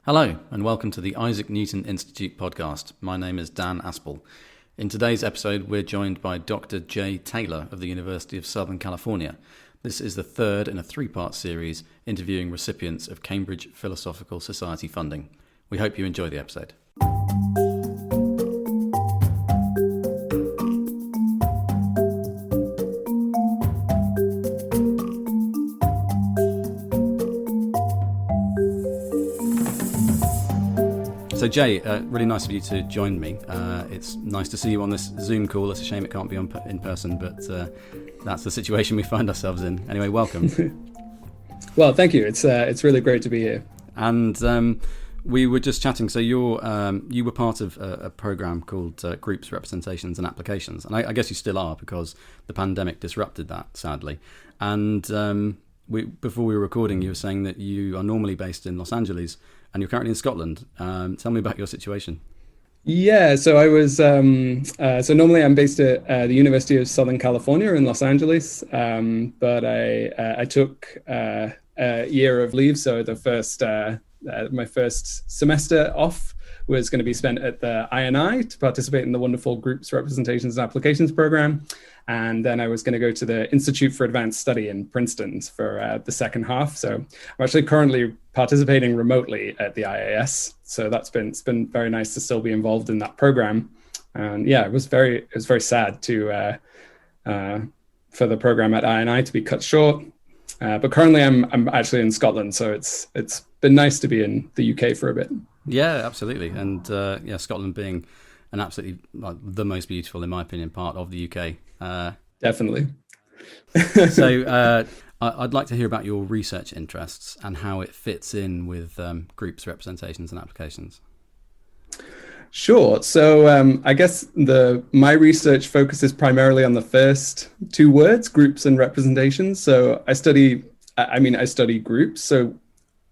Hello, and welcome to the Isaac Newton Institute podcast. My name is Dan Aspel. In today's episode, we're joined by Dr. Jay Taylor of the University of Southern California. This is the third in a three-part series interviewing recipients of Cambridge Philosophical Society funding. We hope you enjoy the episode. So Jay, really nice of you to join me. It's nice to see you on this Zoom call. It's a shame it can't be in person, but that's the situation we find ourselves in. Anyway, welcome. Well, thank you. It's really great to be here. And we were just chatting. So you were part of a program called Groups, Representations and Applications, and I guess you still are because the pandemic disrupted that, sadly. And before we were recording, you were saying that you are normally based in Los Angeles and you're currently in Scotland. Tell me about your situation. Yeah, so I was so normally I'm based at the University of Southern California in Los Angeles, but I took a year of leave. So my first semester off was going to be spent at the INI to participate in the wonderful Groups, Representations and Applications program. And then I was going to go to the Institute for Advanced Study in Princeton for the second half. So I'm actually currently participating remotely at the IAS. So it's been very nice to still be involved in that program. And yeah, it was very sad for the program at INI to be cut short. But currently I'm actually in Scotland, so it's been nice to be in the UK for a bit. Yeah, absolutely. And Scotland being an absolutely the most beautiful, in my opinion, part of the UK. Definitely. So I'd like to hear about your research interests and how it fits in with groups, representations and applications. Sure. So I guess my research focuses primarily on the first two words, groups and representations. So I study groups. So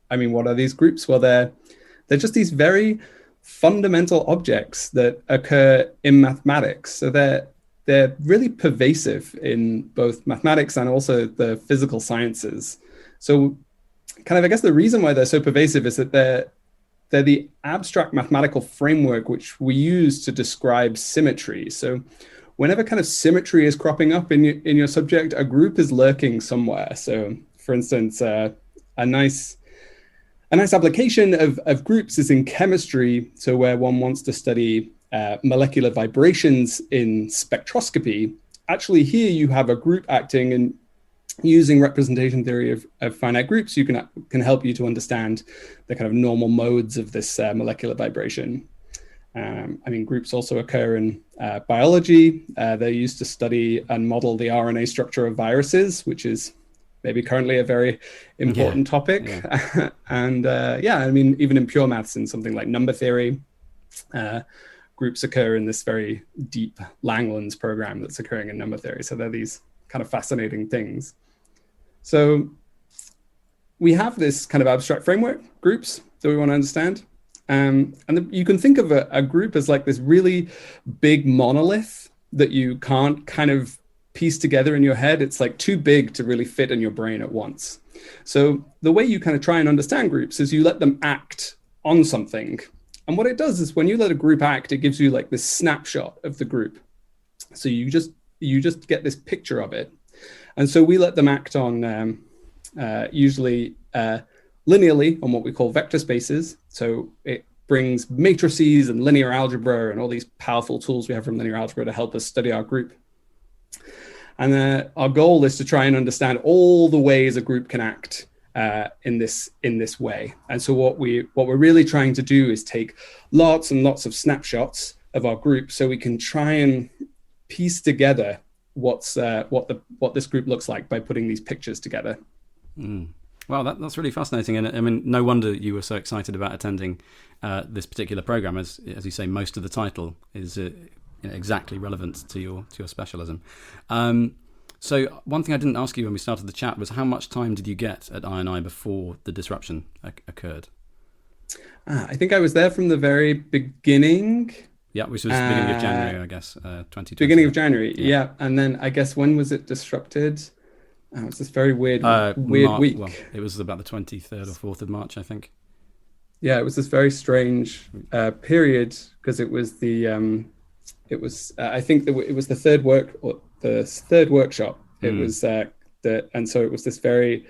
what are these groups? Well, they're just these very fundamental objects that occur in mathematics. So they're really pervasive in both mathematics and also the physical sciences. So I guess the reason why they're so pervasive is that they're the abstract mathematical framework which we use to describe symmetry. So whenever kind of symmetry is cropping up in your subject, a group is lurking somewhere. So for instance, a nice application of groups is in chemistry. So where one wants to study molecular vibrations in spectroscopy, actually here you have a group acting, and using representation theory of finite groups, you can help you to understand the kind of normal modes of this molecular vibration. Groups also occur in biology. They're used to study and model the RNA structure of viruses, which is maybe currently a very important topic. Yeah. And even in pure maths, in something like number theory, groups occur in this very deep Langlands program that's occurring in number theory. So they're these kind of fascinating things. So we have this kind of abstract framework, groups, that we want to understand. You can think of a group as like this really big monolith that you can't kind of piece together in your head. It's like too big to really fit in your brain at once. So the way you kind of try and understand groups is you let them act on something. And what it does is when you let a group act, it gives you like this snapshot of the group. So you just get this picture of it. And so we let them act on usually linearly on what we call vector spaces. So it brings matrices and linear algebra and all these powerful tools we have from linear algebra to help us study our group. And our goal is to try and understand all the ways a group can act in this way. And so what we're really trying to do is take lots and lots of snapshots of our group so we can try and piece together what this group looks like by putting these pictures together. Wow, that's really fascinating. And no wonder you were so excited about attending this particular program. As you say, most of the title is exactly relevant to your specialism. So one thing I didn't ask you when we started the chat was how much time did you get at INI before the disruption occurred? I think I was there from the very beginning. Yeah, which was the beginning of January, I guess, 2020. Beginning of January, yeah. And then I guess when was it disrupted? It's this very weird week. Well, it was about the 23rd or 4th of March, I think. Yeah, it was this very strange period because it was I think it was the third workshop. It Mm. was and so it was this very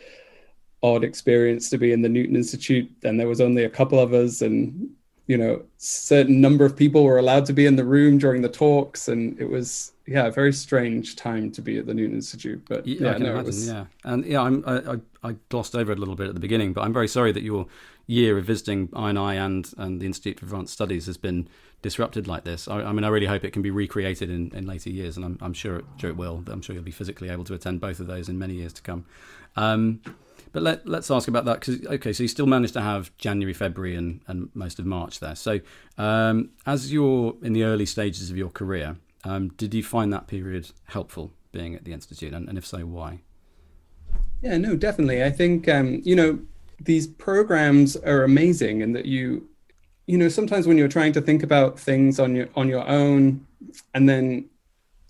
odd experience to be in the Newton Institute, and there was only a couple of us, and certain number of people were allowed to be in the room during the talks, and it was a very strange time to be at the Newton Institute. But Yeah, I can it imagine. was. Yeah, and yeah, I glossed over it a little bit at the beginning, but I'm very sorry that your year of visiting INI and the Institute for Advanced Studies has been disrupted like this. I mean, I really hope it can be recreated in later years, and I'm sure it will. I'm sure you'll be physically able to attend both of those in many years to come. But let's ask about that, because so you still managed to have January, February, and most of March there. So as you're in the early stages of your career, did you find that period helpful being at the Institute, and if so, why? Yeah, no, definitely. I think these programs are amazing, and that sometimes when you're trying to think about things on your own, and then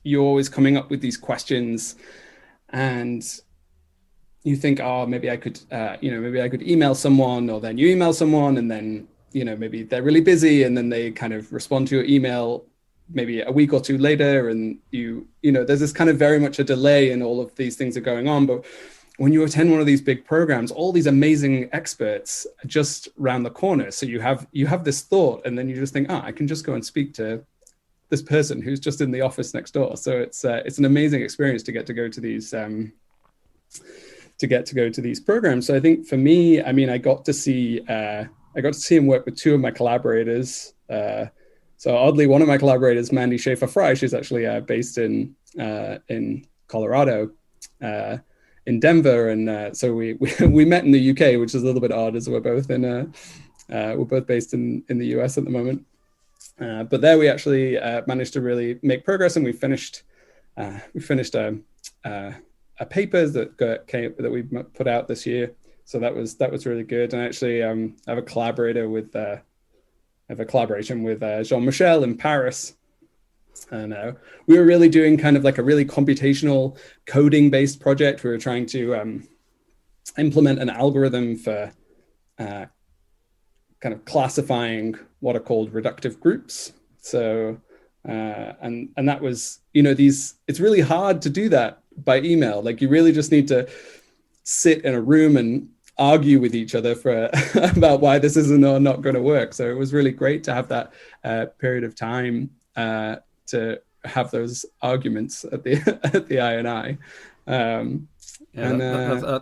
you're always coming up with these questions, and you think, oh, maybe I could, maybe I could email someone, or then you email someone, and then, maybe they're really busy, and then they kind of respond to your email maybe a week or two later, and there's this kind of very much a delay, and all of these things are going on. But when you attend one of these big programs, all these amazing experts are just around the corner. So you have this thought, and then you just think, I can just go and speak to this person who's just in the office next door. So it's an amazing experience to get to go to these programs. So I think for me, I mean, I got to see him work with two of my collaborators. So oddly, one of my collaborators, Mandy Schaefer-Fry, she's actually based in Colorado, in Denver, and so we met in the UK, which is a little bit odd, as we're both based in the US at the moment. But there we actually managed to really make progress, and we finished a paper that we put out this year. So that was really good. And actually, I have a collaboration with Jean-Michel in Paris, and we were really doing kind of like a really computational coding based project. We were trying to implement an algorithm for kind of classifying what are called reductive groups. So and that was, it's really hard to do that by email. Like, you really just need to sit in a room and argue with each other about why this is not going to work. So it was really great to have that period of time to have those arguments at the INI.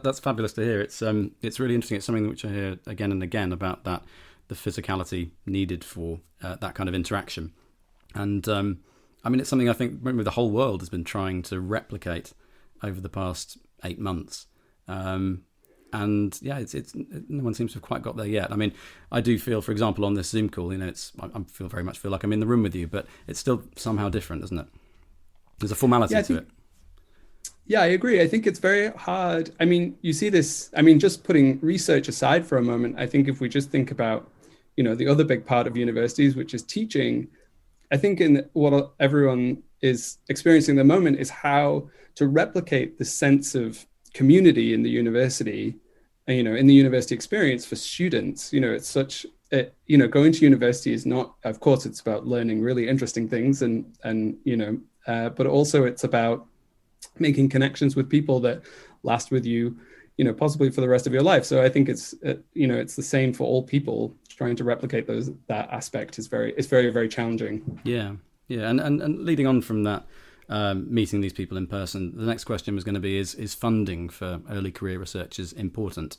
That's fabulous to hear. It's really interesting. It's something which I hear again and again about the physicality needed for that kind of interaction. And I mean, it's something I think maybe the whole world has been trying to replicate over the past 8 months. And yeah, it's no one seems to have quite got there yet. I mean, I do feel, for example, on this Zoom call, I very much feel like I'm in the room with you, but it's still somehow different, isn't it? There's a formality to it. Yeah, I agree. I think it's very hard. I mean, you see this, just putting research aside for a moment, I think if we just think about, the other big part of universities, which is teaching, I think in what everyone is experiencing at the moment is how to replicate the sense of community in the university, in the university experience for students. It's such, going to university is not, of course, it's about learning really interesting things, but also it's about making connections with people that last with you, possibly for the rest of your life. So I think it's the same for all people. Trying to replicate that aspect is very, very challenging. Yeah. And leading on from that, meeting these people in person, the next question was going to be: is funding for early career researchers important?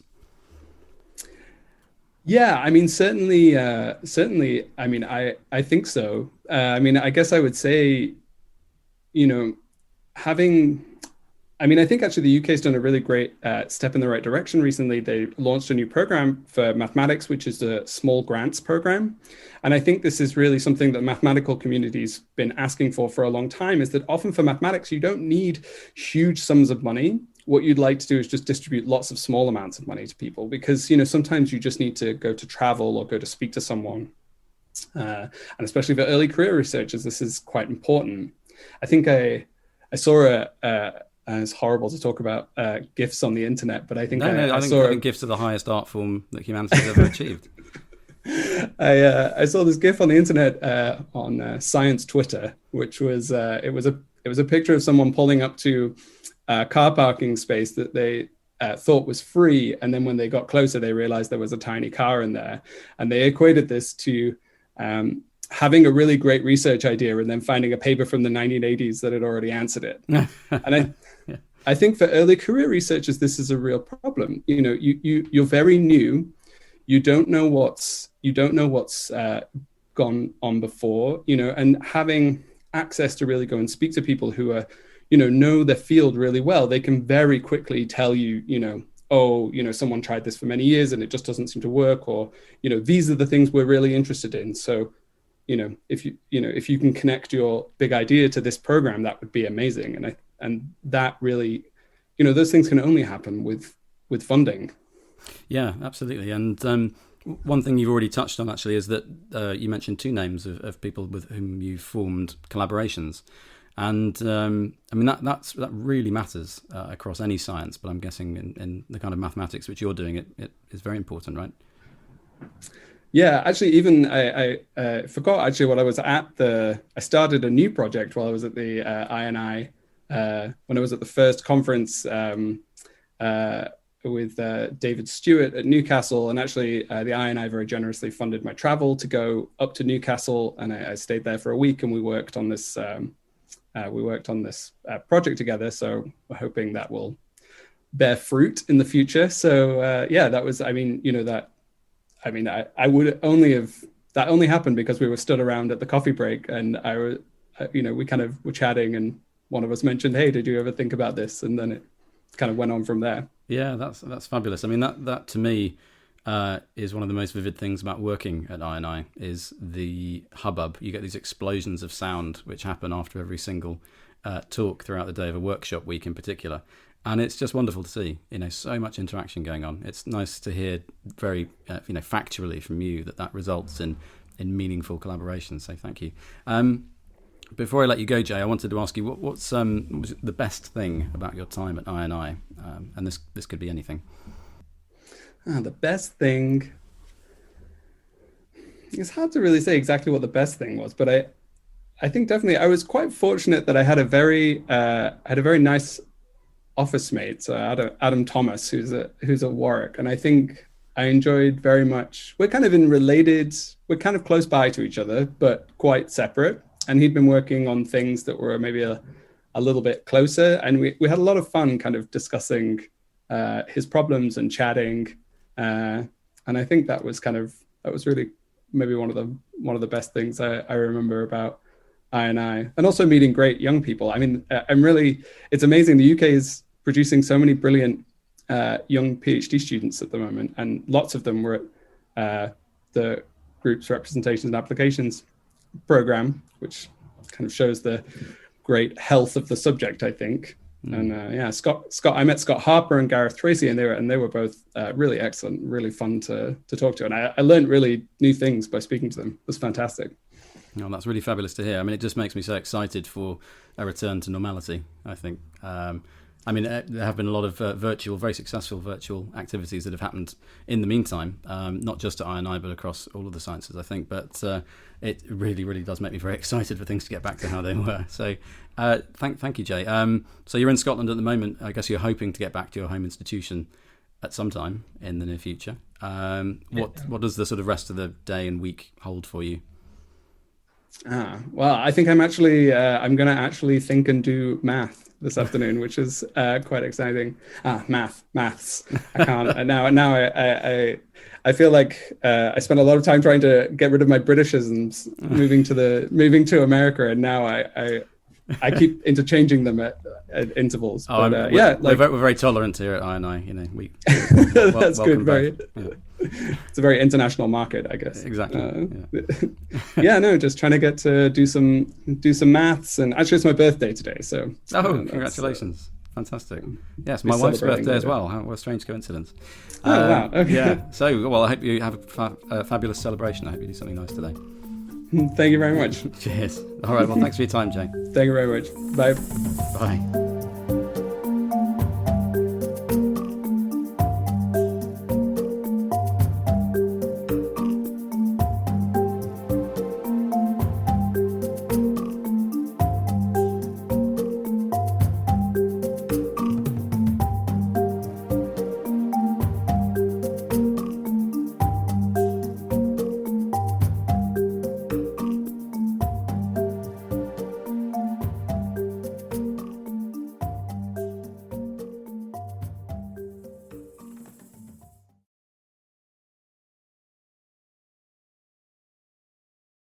Yeah, I mean, certainly. I mean, I think so. I guess I would say, I think actually the UK's done a really great step in the right direction recently. They launched a new program for mathematics, which is a small grants program. And I think this is really something that the mathematical community's been asking for a long time, is that often for mathematics, you don't need huge sums of money. What you'd like to do is just distribute lots of small amounts of money to people, because, sometimes you just need to go to travel or go to speak to someone. And especially for early career researchers, this is quite important. I think I saw and it's horrible to talk about GIFs on the internet, but I think I think GIFs are the highest art form that humanity has ever achieved. I saw this GIF on the internet on science Twitter, which was it was a picture of someone pulling up to a car parking space that they thought was free, and then when they got closer, they realized there was a tiny car in there, and they equated this to having a really great research idea and then finding a paper from the 1980s that had already answered it. And I think for early career researchers, this is a real problem. You know, you're very new. You don't know what's gone on before, you know, and having access to really go and speak to people who are, you know their field really well, they can very quickly tell you, you know, oh, you know, someone tried this for many years and it just doesn't seem to work, or, you know, these are the things we're really interested in. So, you know, if you can connect your big idea to this program, that would be amazing. And that really, you know, those things can only happen with funding. Yeah, absolutely. And one thing you've already touched on actually is that you mentioned two names of people with whom you've formed collaborations. And I mean, that really matters across any science, but I'm guessing in the kind of mathematics which you're doing, it is very important, right? Yeah, actually, even I forgot actually what I was at I started a new project while I was at the INI when I was at the first conference with David Stewart at Newcastle, and actually the INI very generously funded my travel to go up to Newcastle, and I stayed there for a week, and we worked on this project together. So we're hoping that will bear fruit in the future. So yeah, that was, I mean, you know, I would only have, that only happened because we were stood around at the coffee break, and you know, we kind of were chatting, and one of us mentioned, hey, did you ever think about this? And then it kind of went on from there. Yeah, that's fabulous. I mean, that to me is one of the most vivid things about working at INI is the hubbub. You get these explosions of sound which happen after every single talk throughout the day of a workshop week in particular. And it's just wonderful to see, you know, so much interaction going on. It's nice to hear very, you know, factually from you that results in meaningful collaboration. So thank you. Before I let you go, Jay, I wanted to ask you what was the best thing about your time at INI, and this could be anything. The best thing. It's hard to really say exactly what the best thing was, but I think definitely I was quite fortunate that I had a very nice office mate, Adam Thomas, who's at Warwick, and I think I enjoyed very much. We're kind of close by to each other, but quite separate. And he'd been working on things that were maybe a little bit closer, and we had a lot of fun kind of discussing his problems and chatting. And I think that was really maybe one of the best things I remember about INI, and also meeting great young people. I mean, it's amazing. The UK is producing so many brilliant young PhD students at the moment, and lots of them were at the Groups, Representations and Applications program, which kind of shows the great health of the subject, I think. And I met Scott Harper and Gareth Tracy, and they were both really excellent, really fun to talk to, and I learned really new things by speaking to them. It was fantastic. Oh, that's really fabulous to hear. I mean, it just makes me so excited for a return to normality, I think. I mean, there have been a lot of very successful virtual activities that have happened in the meantime, not just at INI, but across all of the sciences, I think. But it really, really does make me very excited for things to get back to how they were. So thank you, Jay. So you're in Scotland at the moment. I guess you're hoping to get back to your home institution at some time in the near future. What does the sort of rest of the day and week hold for you? Well, I think I'm going to actually think and do math this afternoon, which is quite exciting. Maths. I can't now. I feel like I spent a lot of time trying to get rid of my Britishisms, moving to America, and now I keep interchanging them at intervals. Oh, but, we're very tolerant here at INI. You know, that's good. It's a very international market, I guess. Exactly. Just trying to get to do some maths, and actually it's my birthday today, so. Congratulations! Fantastic. Yes, my wife's birthday as well. What a strange coincidence. Wow. Okay. Yeah. So, well, I hope you have a fabulous celebration. I hope you do something nice today. Thank you very much. Cheers. All right. Well, thanks for your time, Jay. Thank you very much. Bye. Bye.